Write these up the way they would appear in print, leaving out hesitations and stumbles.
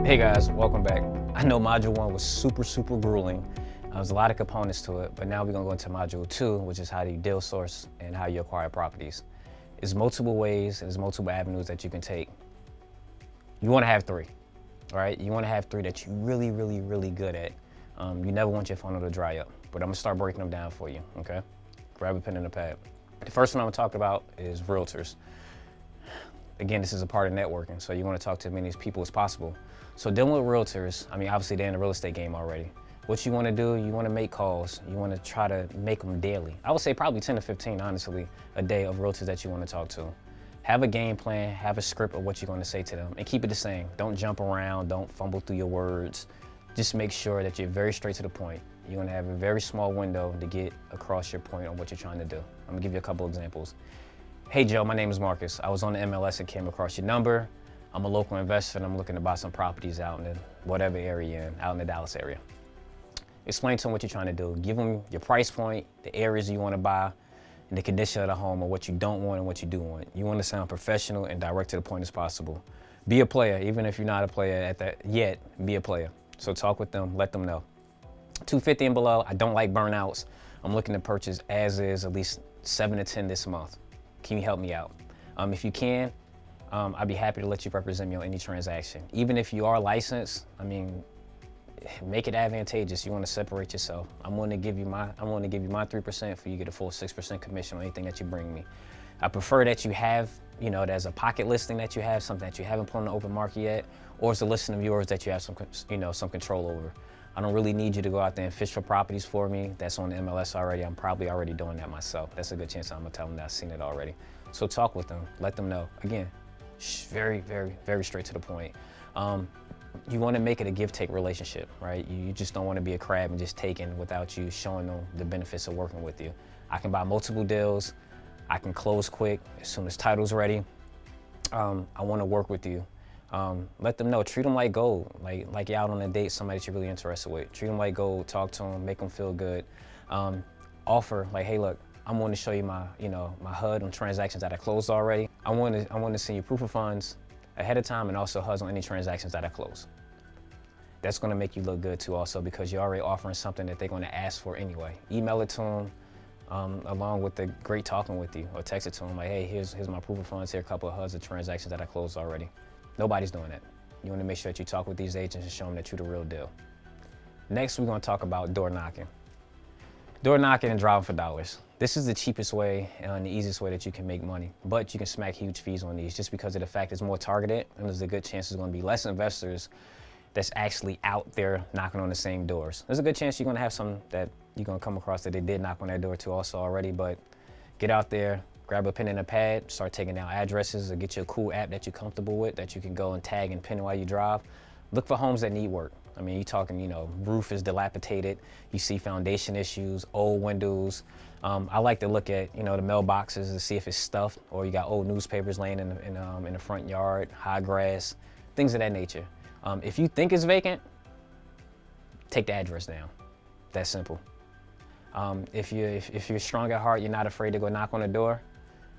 Hey guys, welcome back. I know module 1 was super grueling. There's a lot of components to it, but now we're gonna go into module 2, which is how you deal source and how you acquire properties. There's multiple ways and there's multiple avenues that you can take. You wanna have 3, all right? You wanna have 3 that you're really good at. You never want your funnel to dry up, but I'm gonna start breaking them down for you, okay? Grab a pen and a pad. The first one I'm gonna talk about is realtors. Again, this is a part of networking, so you wanna talk to as many people as possible. So dealing with realtors, I mean, obviously they're in the real estate game already. What you wanna do, you wanna make calls. You wanna try to make them daily. I would say probably 10 to 15, honestly, a day of realtors that you wanna talk to. Have a game plan, have a script of what you're gonna say to them, and keep it the same. Don't jump around, don't fumble through your words. Just make sure that you're very straight to the point. You're gonna have a very small window to get across your point on what you're trying to do. I'm gonna give you a couple examples. Hey Joe, my name is Marcus. I was on the MLS and came across your number. I'm a local investor and I'm looking to buy some properties out in the whatever area you're in, out in the Dallas area. Explain to them what you're trying to do. Give them your price point, the areas you want to buy, and the condition of the home, or what you don't want and what you do want. You want to sound professional and direct to the point as possible. Be a player, even if you're not a player at that yet, be a player. So talk with them, let them know. 250 and below, I don't like burnouts. I'm looking to purchase as is at least 7 to 10 this month. Can you help me out? If you can, I'd be happy to let you represent me on any transaction. Even if you are licensed, I mean, make it advantageous. You want to separate yourself. I'm willing to give you my 3% for you to get a full 6% commission on anything that you bring me. I prefer that you have, there's a pocket listing that you have, something that you haven't put on the open market yet, or it's a listing of yours that you have some control over. I don't really need you to go out there and fish for properties for me. That's on the MLS already. I'm probably already doing that myself. That's a good chance I'm gonna tell them that I've seen it already. So talk with them, let them know. Again, very straight to the point. You wanna make it a give-take relationship, right? You just don't wanna be a crab and just taking without you showing them the benefits of working with you. I can buy multiple deals. I can close quick as soon as title's ready. I wanna work with you. Let them know, treat them like gold, like you're out on a date, somebody that you're really interested with. Treat them like gold, talk to them, make them feel good. Offer, like, hey, look, I'm going to show you my HUD on transactions that I closed already. I want to send you proof of funds ahead of time and also HUDs on any transactions that I close. That's going to make you look good too also, because you're already offering something that they're going to ask for anyway. Email it to them along with the great talking with you, or text it to them like, hey, here's my proof of funds, here are a couple of HUDs of transactions that I closed already. Nobody's doing that. You want to make sure that you talk with these agents and show them that you're the real deal. Next, we're going to talk about door knocking. Door knocking and driving for dollars. This is the cheapest way and the easiest way that you can make money, but you can smack huge fees on these just because of the fact it's more targeted, and there's a good chance there's going to be less investors that's actually out there knocking on the same doors. There's a good chance you're going to have some that you're going to come across that they did knock on that door too also already, but get out there, grab a pen and a pad, start taking down addresses, or get you a cool app that you're comfortable with that you can go and tag and pin while you drive. Look for homes that need work. I mean, you're talking, roof is dilapidated, you see foundation issues, old windows. I like to look at, the mailboxes to see if it's stuffed, or you got old newspapers laying in the front yard, high grass, things of that nature. If you think it's vacant, take the address down. That's simple. If you're strong at heart, you're not afraid to go knock on the door,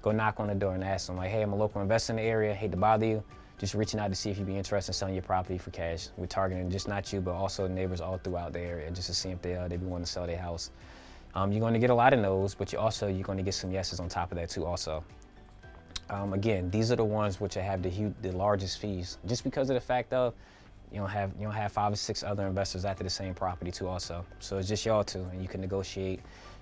go knock on the door and ask them, like, hey, I'm a local investor in the area, hate to bother you. Just reaching out to see if you'd be interested in selling your property for cash. We're targeting just not you, but also neighbors all throughout the area, just to see if they'd be wanting to sell their house. You're going to get a lot of no's, but you're going to get some yeses on top of that too also. Again, these are the ones which have the largest fees, just because of the fact of you don't have 5 or 6 other investors after the same property too also. So it's just y'all two, and you can negotiate.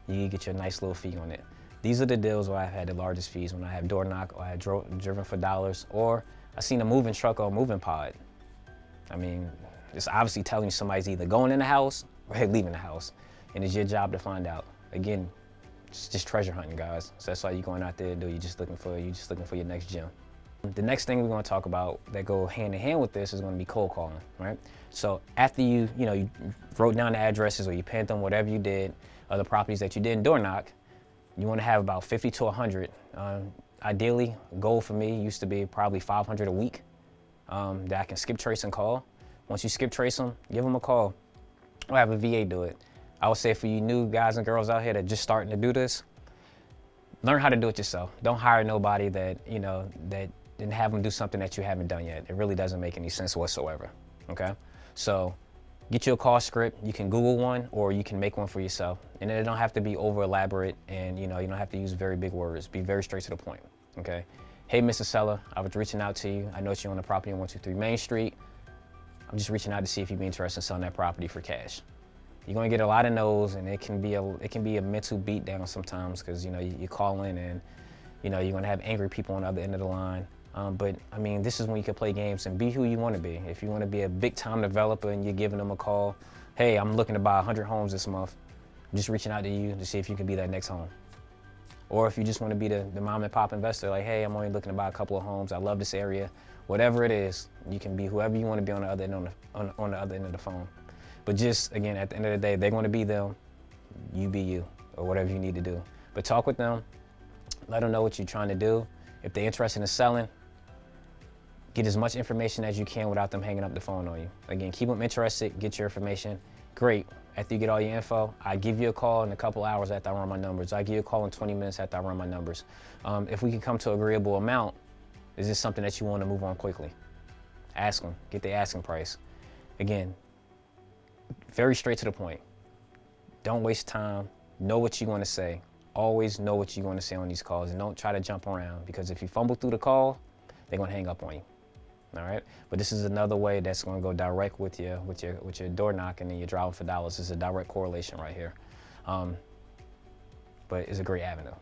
You get your nice little fee on it. These are the deals where I've had the largest fees, when I have door knock, or I have driven for dollars, or I seen a moving truck or a moving pod. I mean, it's obviously telling you somebody's either going in the house or leaving the house, and it's your job to find out. Again, it's just treasure hunting, guys. So that's all you're going out there to do. You're just looking for your next gem. The next thing we're going to talk about that go hand in hand with this is going to be cold calling, right? So after you wrote down the addresses, or you pinned them, whatever you did, other properties that you didn't door knock, you want to have about 50 to 100. Ideally, goal for me used to be probably 500 a week that I can skip trace and call. Once you skip trace them, give them a call, or have a VA do it. I would say for you new guys and girls out here that just starting to do this, learn how to do it yourself. Don't hire nobody that, that didn't have them do something that you haven't done yet. It really doesn't make any sense whatsoever. okay? So get you a call script. You can Google one or you can make one for yourself. And it don't have to be over elaborate, and you don't have to use very big words. Be very straight to the point, okay? Hey, Mr. Seller, I was reaching out to you. I know you own a property on 123 Main Street. I'm just reaching out to see if you'd be interested in selling that property for cash. You're gonna get a lot of no's, and it can be a mental beatdown sometimes, because you call in and you're gonna have angry people on the other end of the line. But I mean, this is when you can play games and be who you want to be. If you want to be a big time developer and you're giving them a call, hey, I'm looking to buy 100 homes this month. I'm just reaching out to you to see if you can be that next home. Or if you just want to be the mom and pop investor, like, hey, I'm only looking to buy a couple of homes. I love this area. Whatever it is, you can be whoever you want to be on the other end on the other end of the phone. But just again, at the end of the day, they're going to be them. You be you, or whatever you need to do. But talk with them. Let them know what you're trying to do. If they're interested in selling, get as much information as you can without them hanging up the phone on you. Again, keep them interested. Get your information. Great. After you get all your info, I give you a call in a couple hours after I run my numbers. I give you a call in 20 minutes after I run my numbers. If we can come to an agreeable amount, is this something that you want to move on quickly? Ask them. Get the asking price. Again, very straight to the point. Don't waste time. Know what you're going to say. Always know what you're going to say on these calls, and don't try to jump around, because if you fumble through the call, they're going to hang up on you. All right, but this is another way that's going to go direct with your door knocking and your driving for dollars. It's a direct correlation right here, but it's a great avenue.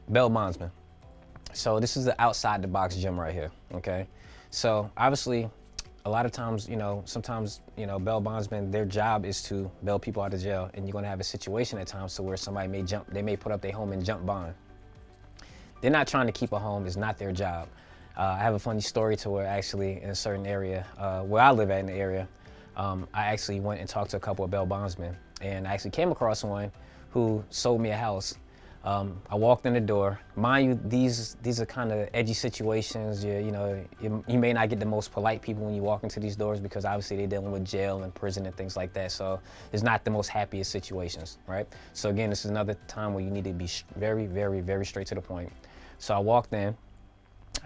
Bondsman. So this is the outside the box gym right here. Okay, so obviously, a lot of times, sometimes, bail bondsmen, their job is to bail people out of jail, and you're going to have a situation at times to where somebody may put up their home and jump bond. They're not trying to keep a home. It's not their job. I have a funny story to where actually in a certain area, where I live at in the area, I actually went and talked to a couple of bail bondsmen, and I actually came across one who sold me a house. I walked in the door. Mind you, these are kind of edgy situations. You may not get the most polite people when you walk into these doors, because obviously they're dealing with jail and prison and things like that. So it's not the most happiest situations, right? So again, this is another time where you need to be very, very, very straight to the point. So I walked in.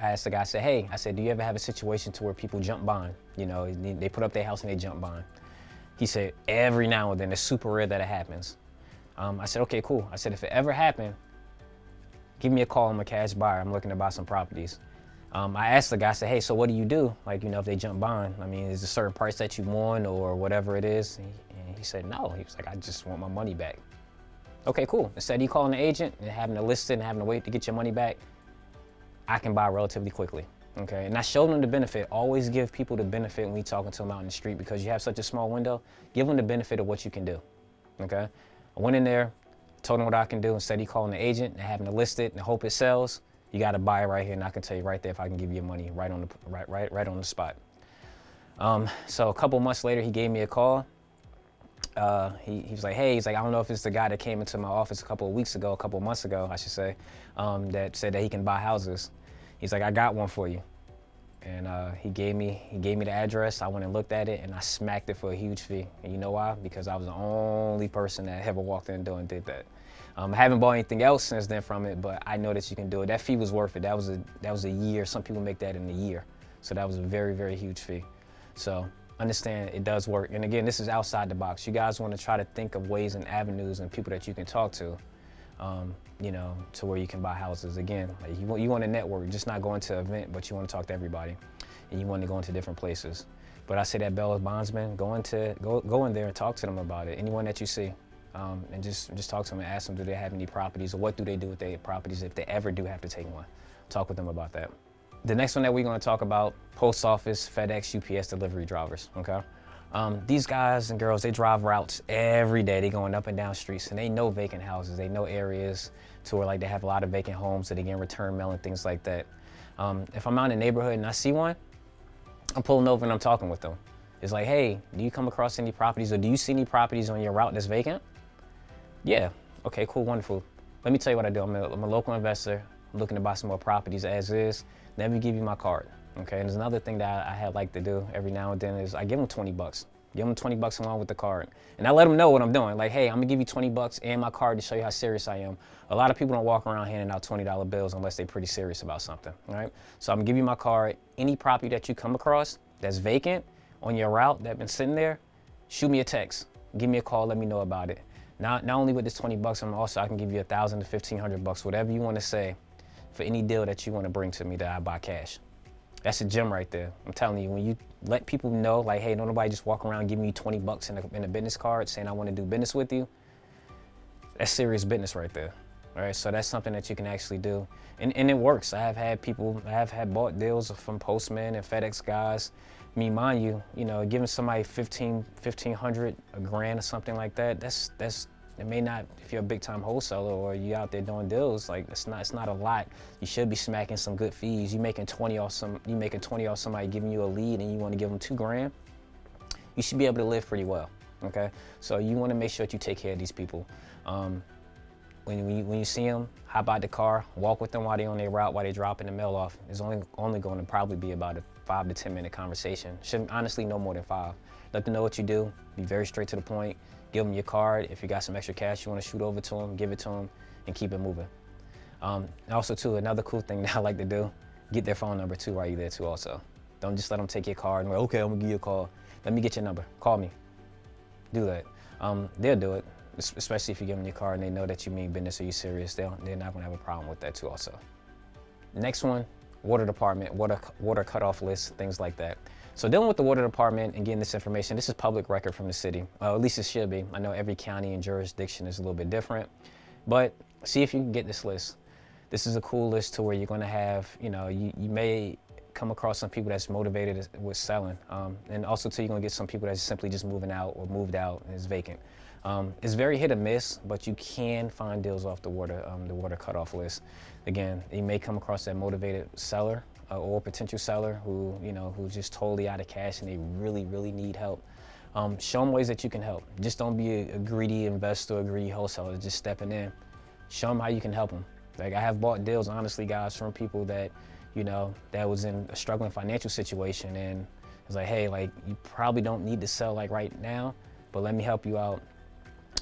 I asked the guy, I said, hey, do you ever have a situation to where people jump bond? They put up their house and they jump bond. He said, every now and then. It's super rare that it happens. I said, okay, cool. I said, if it ever happened, give me a call. I'm a cash buyer. I'm looking to buy some properties. I asked the guy, I said, hey, so what do you do? Like, if they jump bond, I mean, is there a certain price that you want or whatever it is? And he said, no. He was like, I just want my money back. Okay, cool. Instead of you calling the agent and having to list it and having to wait to get your money back, I can buy relatively quickly, okay? And I showed them the benefit. Always give people the benefit when you're talking to them out in the street, because you have such a small window. Give them the benefit of what you can do, okay? I went in there, told them what I can do. Instead of you calling the agent and having to list it and hope it sells, you got to buy it right here, and I can tell you right there if I can give you your money right on the spot. So a couple months later, he gave me a call. He was like, hey, I don't know if it's the guy that came into my office a couple of months ago, I should say, that said that he can buy houses. He's like, I got one for you. And he gave me the address. I went and looked at it, and I smacked it for a huge fee. And you know why? Because I was the only person that ever walked in the door and did that. I haven't bought anything else since then from it, but I know that you can do it. That fee was worth it. That was a year. Some people make that in a year. So that was a very, very huge fee. So understand it does work. And again, this is outside the box. You guys want to try to think of ways and avenues and people that you can talk to, to where you can buy houses. Again, like you want to network, just not going to an event, but you want to talk to everybody, and you want to go into different places. But I say that bail bondsman, go in there and talk to them about it. Anyone that you see, and just talk to them and ask them, do they have any properties, or what do they do with their properties if they ever do have to take one. Talk with them about that. The next one that we're going to talk about, post office, FedEx, UPS delivery drivers, okay? These guys and girls, they drive routes every day. They're going up and down streets, and they know vacant houses. They know areas to where they have a lot of vacant homes that they get return mail and things like that. If I'm out in the neighborhood and I see one, I'm pulling over and I'm talking with them. It's like, hey, do you come across any properties, or do you see any properties on your route that's vacant? Yeah, okay, cool, wonderful. Let me tell you what I do. I'm a local investor. I'm looking to buy some more properties as is. Let me give you my card, okay? And there's another thing that I like to do every now and then is I give them $20. Give them $20 along with the card. And I let them know what I'm doing. Like, hey, I'm gonna give you $20 and my card to show you how serious I am. A lot of people don't walk around handing out $20 bills unless they're pretty serious about something, all right? So I'm gonna give you my card. Any property that you come across that's vacant, on your route that been sitting there, shoot me a text, give me a call, let me know about it. Not only with this 20 bucks, I can give you $1,000 to $1,500, whatever you want to say, for any deal that you want to bring to me that I buy cash. That's a gem right there. I'm telling you, when you let people know, like, hey, don't nobody just walk around giving you 20 bucks in a business card saying I want to do business with you, that's serious business right there. All right, so that's something that you can actually do. And it works. I have had bought deals from postmen and FedEx guys. I mean, mind you, giving somebody $1,500, $1,000 or something like that, it may not, if you're a big time wholesaler or you out there doing deals, like it's not a lot. You should be smacking some good fees. You making 20 off somebody giving you a lead and you want to give them $2,000, you should be able to live pretty well. Okay, so you want to make sure that you take care of these people. When you see them, hop out the car, walk with them while they're on their route, while they're dropping the mail off. It's only going to probably be about a 5 to 10 minute conversation. Shouldn't, honestly, no more than 5. Let them know what you do. Be very straight to the point. Give them your card. If you got some extra cash you want to shoot over to them, give it to them, and keep it moving. Also, too, another cool thing that I like to do, get their phone number too while you're there too. Also, don't just let them take your card and go, okay, I'm gonna give you a call. Let me get your number. Call me. Do that. They'll do it. Especially if you give them your card and they know that you mean business or you're serious, they're not gonna have a problem with that too also. Next one, water department, water cutoff list, things like that. So dealing with the water department and getting this information, this is public record from the city. At least it should be. I know every county and jurisdiction is a little bit different, but see if you can get this list. This is a cool list to where you're gonna have, you may come across some people that's motivated with selling. And also too, you're gonna get some people that's simply just moving out or moved out and is vacant. It's very hit or miss, but you can find deals off the water cutoff list. Again, you may come across that motivated seller or potential seller who's just totally out of cash and they really, really need help. Show them ways that you can help. Just don't be a greedy investor, a greedy wholesaler, just stepping in. Show them how you can help them. Like, I have bought deals, honestly, guys, from people that, that was in a struggling financial situation, and it's like, hey, like, you probably don't need to sell like right now, but let me help you out.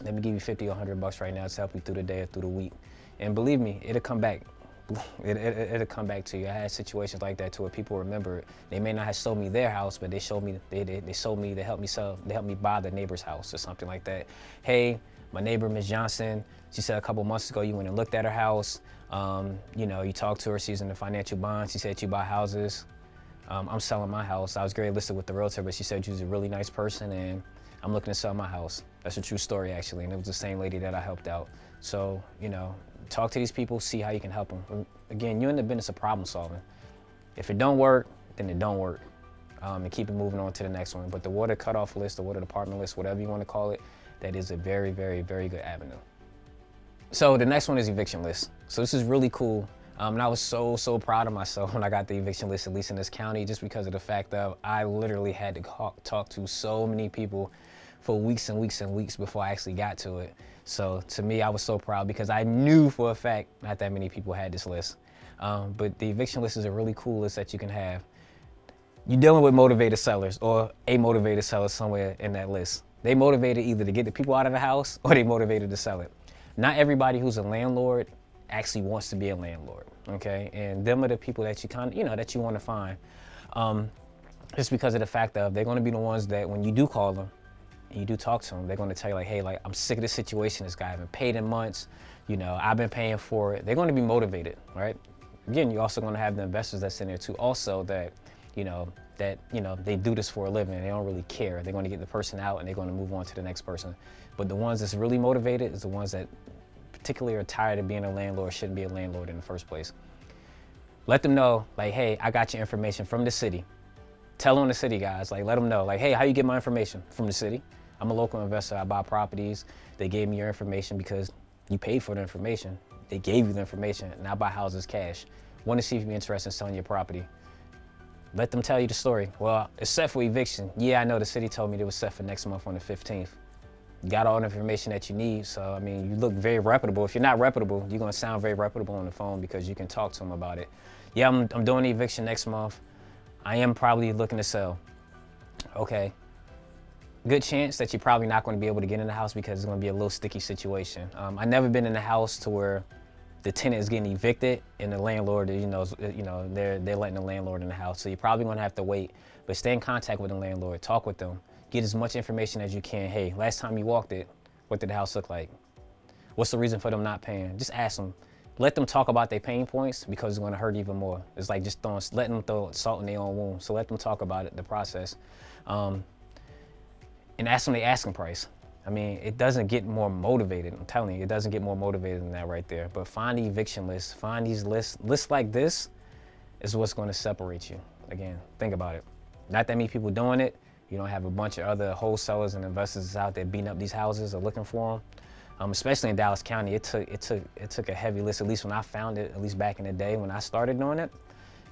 Let me give you 50 or 100 bucks right now to help you through the day or through the week. And believe me, it'll come back. It'll come back to you. I had situations like that to where people remember it. They may not have sold me their house, but they sold me, they helped me buy the neighbor's house or something like that. Hey, my neighbor, Ms. Johnson, she said a couple months ago you went and looked at her house. You talked to her, she's in the financial bond. She said you buy houses. I'm selling my house. I was grade listed with the realtor, but she said you was a really nice person and I'm looking to sell my house. That's a true story, actually, and it was the same lady that I helped out. So, talk to these people, see how you can help them. Again, you're in the business of problem solving. If it don't work, then it don't work, and keep it moving on to the next one. But the water cutoff list, the water department list, whatever you want to call it, that is a very, very, very good avenue. So the next one is eviction list. So this is really cool. And I was so proud of myself when I got the eviction list, at least in this county, just because of the fact that I literally had to talk to so many people for weeks and weeks and weeks before I actually got to it. So to me, I was so proud because I knew for a fact not that many people had this list. But the eviction list is a really cool list that you can have. You're dealing with motivated sellers or a motivated seller somewhere in that list. They motivated either to get the people out of the house or they motivated to sell it. Not everybody who's a landlord actually wants to be a landlord, okay? And them are the people that you that you want to find. Just because of the fact of they're going to be the ones that when you do call them, and you do talk to them, they're going to tell you like, hey, like, I'm sick of this situation. This guy hasn't paid in months. I've been paying for it. They're going to be motivated, right? Again, you're also going to have the investors that's in there too. Also that, they do this for a living. They don't really care. They're going to get the person out and they're going to move on to the next person. But the ones that's really motivated is the ones that particularly are tired of being a landlord, shouldn't be a landlord in the first place. Let them know, like, hey, I got your information from the city. Tell on the city, guys. Like, let them know, like, hey, how you get my information? From the city. I'm a local investor. I buy properties. They gave me your information because you paid for the information. They gave you the information, and I buy houses cash. Want to see if you're interested in selling your property. Let them tell you the story. Well, it's set for eviction. Yeah, I know the city told me it was set for next month on the 15th. You got all the information that you need. So, I mean, you look very reputable. If you're not reputable, you're going to sound very reputable on the phone because you can talk to them about it. Yeah, I'm doing the eviction next month. I am probably looking to sell. Okay. Good chance that you're probably not going to be able to get in the house because it's going to be a little sticky situation. I've never been in a house to where the tenant is getting evicted and the landlord, they're letting the landlord in the house. So you're probably gonna have to wait, but stay in contact with the landlord, talk with them, get as much information as you can. Hey, last time you walked it, what did the house look like? What's the reason for them not paying? Just ask them. Let them talk about their pain points because it's gonna hurt even more. It's like just letting them throw salt in their own wound. So let them talk about it, the process. And ask them the asking price. I mean, it doesn't get more motivated. I'm telling you, it doesn't get more motivated than that right there. But find the eviction list, find these lists like this is what's gonna separate you. Again, think about it. Not that many people doing it. You don't have a bunch of other wholesalers and investors out there beating up these houses or looking for them. Especially in Dallas County, it took a heavy list. At least when I found it, at least back in the day when I started doing it,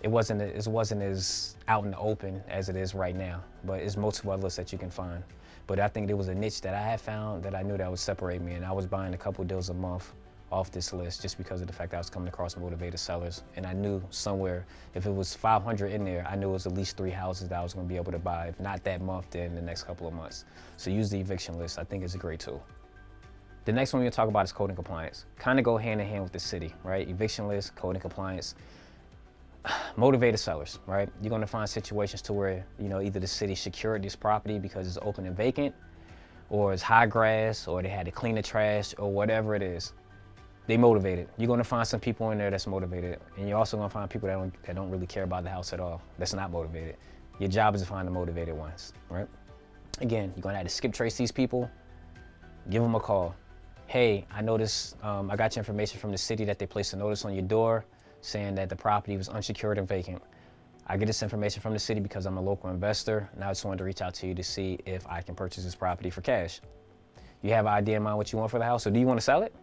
it wasn't as out in the open as it is right now. But it's multiple other lists that you can find. But I think there was a niche that I had found that I knew that would separate me, and I was buying a couple deals a month off this list just because of the fact that I was coming across motivated sellers. And I knew somewhere, if it was 500 in there, I knew it was at least 3 houses that I was gonna be able to buy, if not that month, then the next couple of months. So use the eviction list. I think it's a great tool. The next one we're gonna talk about is code and compliance. Kind of go hand in hand with the city, right? Eviction list, code and compliance. Motivated sellers, right? You're gonna find situations to where, either the city secured this property because it's open and vacant, or it's high grass, or they had to clean the trash, or whatever it is. They motivated. You're gonna find some people in there that's motivated, and you're also gonna find people that don't really care about the house at all, that's not motivated. Your job is to find the motivated ones, right? Again, you're gonna have to skip trace these people, give them a call. Hey, I noticed, I got your information from the city that they placed a notice on your door saying that the property was unsecured and vacant. I get this information from the city because I'm a local investor, and I just wanted to reach out to you to see if I can purchase this property for cash. You have an idea in mind what you want for the house, or do you want to sell it?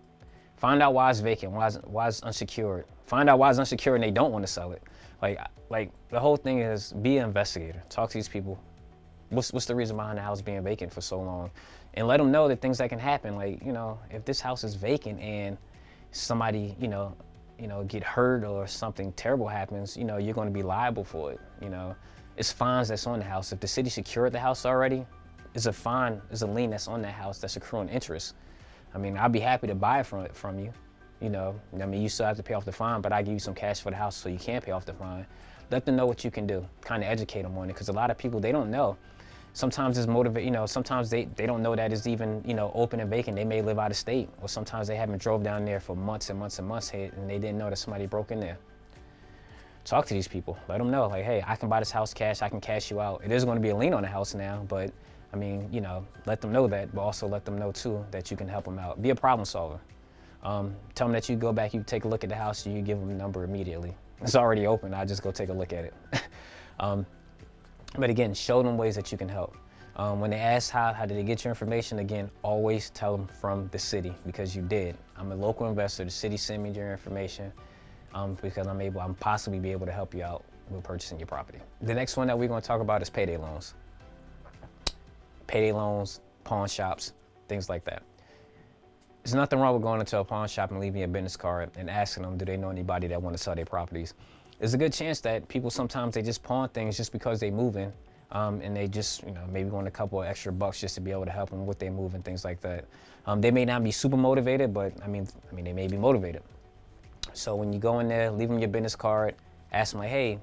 Find out why it's vacant, why it's unsecured. Find out why it's unsecured and they don't want to sell it. Like the whole thing is, be an investigator. Talk to these people. What's the reason behind the house being vacant for so long? And let them know that things that can happen. Like, if this house is vacant and somebody, get hurt or something terrible happens, you're going to be liable for it. It's fines that's on the house. If the city secured the house already, it's a fine, it's a lien that's on that house that's accruing interest. I mean, I'd be happy to buy it from you. You still have to pay off the fine, but I give you some cash for the house so you can pay off the fine. Let them know what you can do. Kind of educate them on it, because a lot of people, they don't know. Sometimes it's sometimes they don't know that it's even, open and vacant. They may live out of state, or sometimes they haven't drove down there for months and months and months, and they didn't know that somebody broke in there. Talk to these people. Let them know, like, hey, I can buy this house cash. I can cash you out. It is going to be a lien on the house now, but I mean, let them know that, but also let them know too that you can help them out. Be a problem solver. Tell them that you go back, you take a look at the house, and you give them a number immediately. It's already open. I just go take a look at it. But again, show them ways that you can help. When they ask how did they get your information, again, always tell them from the city, because you did. I'm a local investor. The city sent me your information because I'm possibly be able to help you out with purchasing your property. The next one that we're going to talk about is payday loans. Payday loans, pawn shops, things like that. There's nothing wrong with going into a pawn shop and leaving a business card and asking them, do they know anybody that want to sell their properties? There's a good chance that people sometimes they just pawn things just because they moving, and they just maybe want a couple of extra bucks just to be able to help them with their move and things like that. They may not be super motivated, but I mean they may be motivated. So when you go in there, leave them your business card, ask them like, hey,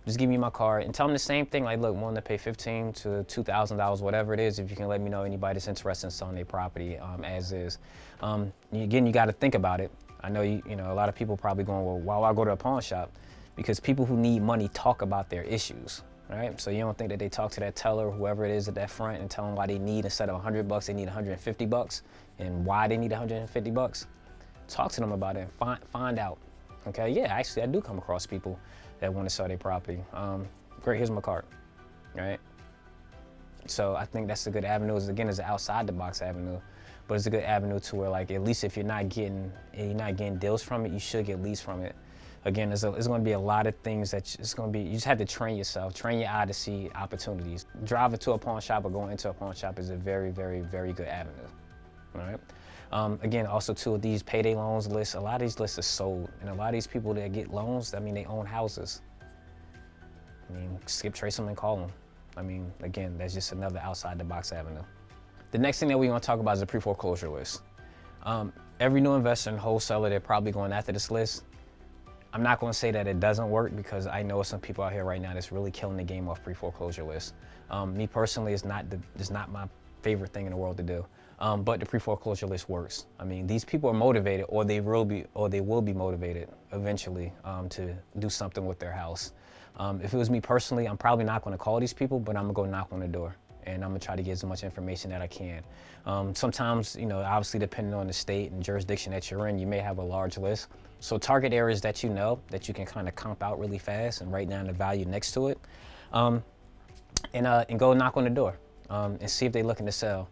just give me my card, and tell them the same thing. Like, look, I'm willing to pay $1,500 to $2,000, whatever it is, if you can let me know anybody that's interested in selling their property as is. Again, you got to think about it. I know a lot of people probably going, well, why would I go to a pawn shop? Because people who need money talk about their issues, right? So you don't think that they talk to that teller, whoever it is at that front, and tell them why they need, instead of $100, they need $150, and why they need $150. Talk to them about it. Find out. Okay, yeah, actually, I do come across people that want to sell their property. Great, here's my card, right? So I think that's a good avenue. Again, it's an outside the box avenue, but it's a good avenue to where, like, at least if you're not getting deals from it, you should get leads from it. Again, there's going to be a lot of things that you just have to train yourself, train your eye to see opportunities. Driving to a pawn shop or going into a pawn shop is a very, very, very good avenue, all right? Again, also too, these payday loans lists, a lot of these lists are sold, and a lot of these people that get loans, I mean, they own houses. I mean, skip trace them and call them. I mean, again, that's just another outside the box avenue. The next thing that we're going to talk about is the pre-foreclosure list. every new investor and wholesaler, they're probably going after this list. I'm not going to say that it doesn't work, because I know some people out here right now that's really killing the game off pre-foreclosure lists. Me personally, it's not my favorite thing in the world to do. But the pre-foreclosure list works. I mean, these people are motivated, or they will be motivated eventually to do something with their house. If it was me personally, I'm probably not going to call these people, but I'm gonna go knock on the door, and I'm gonna try to get as much information that I can. Sometimes, obviously depending on the state and jurisdiction that you're in, you may have a large list. So target areas that you know, that you can kind of comp out really fast and write down the value next to it, and go knock on the door and see if they're looking to sell.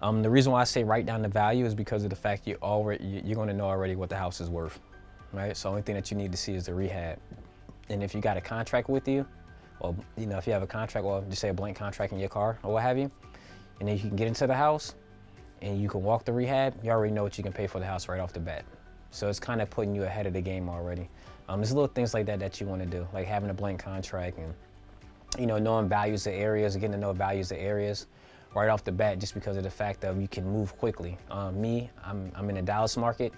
The reason why I say write down the value is because of the fact you're going to know already what the house is worth, right? So the only thing that you need to see is the rehab. And if you got a contract with you, or if you have a contract, or just say a blank contract in your car or what have you, and then you can get into the house and you can walk the rehab, you already know what you can pay for the house right off the bat. So it's kind of putting you ahead of the game already. There's little things like that you want to do, like having a blank contract and knowing values of areas, getting to know values of areas right off the bat, just because of the fact that you can move quickly. I'm in the Dallas market.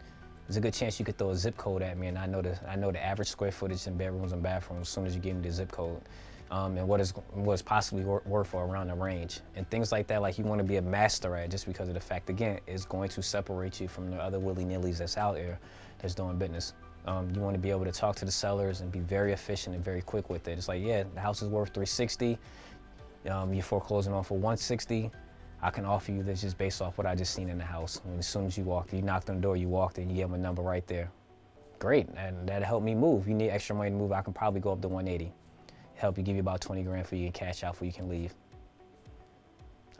There's a good chance you could throw a zip code at me, and I know the average square footage in bedrooms and bathrooms as soon as you give me the zip code, and what is possibly worth for around the range, and things like that. Like, you want to be a master at, just because of the fact, again, it's going to separate you from the other willy-nillys that's out there that's doing business. You want to be able to talk to the sellers and be very efficient and very quick with it. It's like, yeah, the house is worth $360. You're foreclosing on for $160. I can offer you this just based off what I just seen in the house. As soon as you knocked on the door, you walked in, you gave them a number right there. Great, and that'll help me move. You need extra money to move, I can probably go up to 180. Help you, give you about 20 grand for you and cash out for you can leave.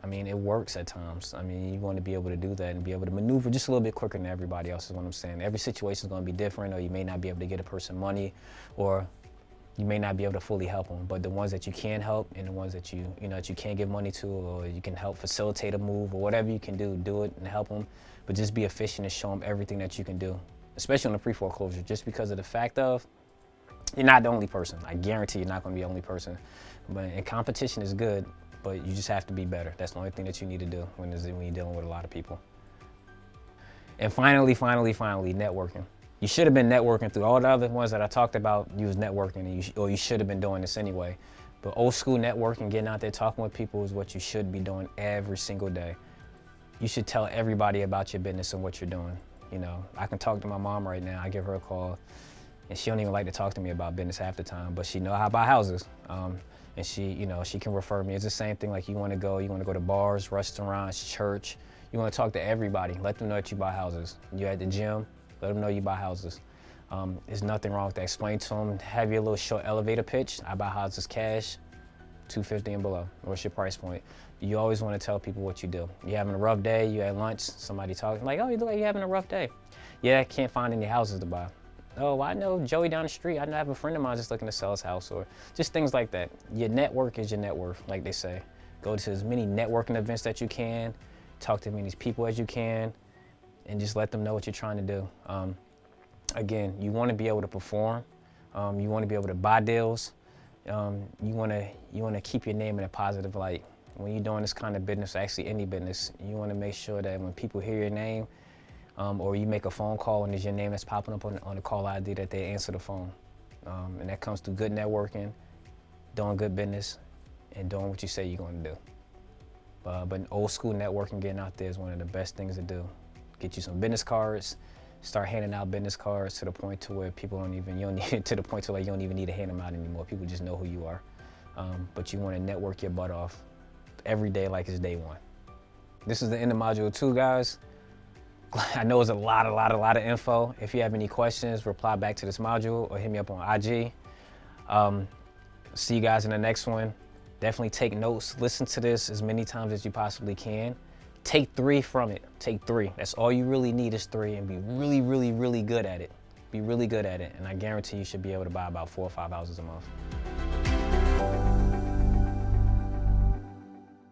I mean, it works at times. I mean, you want to be able to do that and be able to maneuver just a little bit quicker than everybody else is what I'm saying. Every situation is going to be different, or you may not be able to get a person money, or you may not be able to fully help them, but the ones that you can help and the ones that that you can't give money to, or you can help facilitate a move, or whatever you can do it and help them. But just be efficient and show them everything that you can do, especially on the pre-foreclosure, just because of the fact of you're not the only person. I guarantee you're not going to be the only person. And competition is good, but you just have to be better. That's the only thing that you need to do when you're dealing with a lot of people. And finally, networking. You should have been networking through all the other ones that I talked about. You was networking, or you should have been doing this anyway. But old school networking, getting out there talking with people, is what you should be doing every single day. You should tell everybody about your business and what you're doing. I can talk to my mom right now. I give her a call, and she don't even like to talk to me about business half the time, but she know how to buy houses. And she can refer me. It's the same thing. Like, you want to go to bars, restaurants, church. You want to talk to everybody. Let them know that you buy houses. You're at the gym. Let them know you buy houses. There's nothing wrong with that. Explain to them, have your little short elevator pitch. I buy houses cash, $250 and below. What's your price point? You always want to tell people what you do. You're having a rough day, you at lunch, somebody talking like, oh, you look like you're having a rough day. Yeah, I can't find any houses to buy. Oh, well, I know Joey down the street. I have a friend of mine just looking to sell his house, or just things like that. Your network is your net worth, like they say. Go to as many networking events that you can, talk to as many people as you can, and just let them know what you're trying to do. Again, you want to be able to perform. You want to be able to buy deals. You want to keep your name in a positive light. When you're doing this kind of business, actually any business, you want to make sure that when people hear your name, or you make a phone call and there's your name that's popping up on the call ID, that they answer the phone. And that comes through good networking, doing good business, and doing what you say you're going to do. But old school networking, getting out there, is one of the best things to do. Get you some business cards, start handing out business cards to the point to where people you don't even need to hand them out anymore. People just know who you are. But you want to network your butt off every day like it's day one. This is the end of module 2, guys. I know it's a lot of info. If you have any questions, reply back to this module or hit me up on IG. See you guys in the next one. Definitely take notes. Listen to this as many times as you possibly can. Take 3 from it. Take 3. That's all you really need is 3, and be really good at it. Be really good at it, and I guarantee you should be able to buy about 4 or 5 houses a month.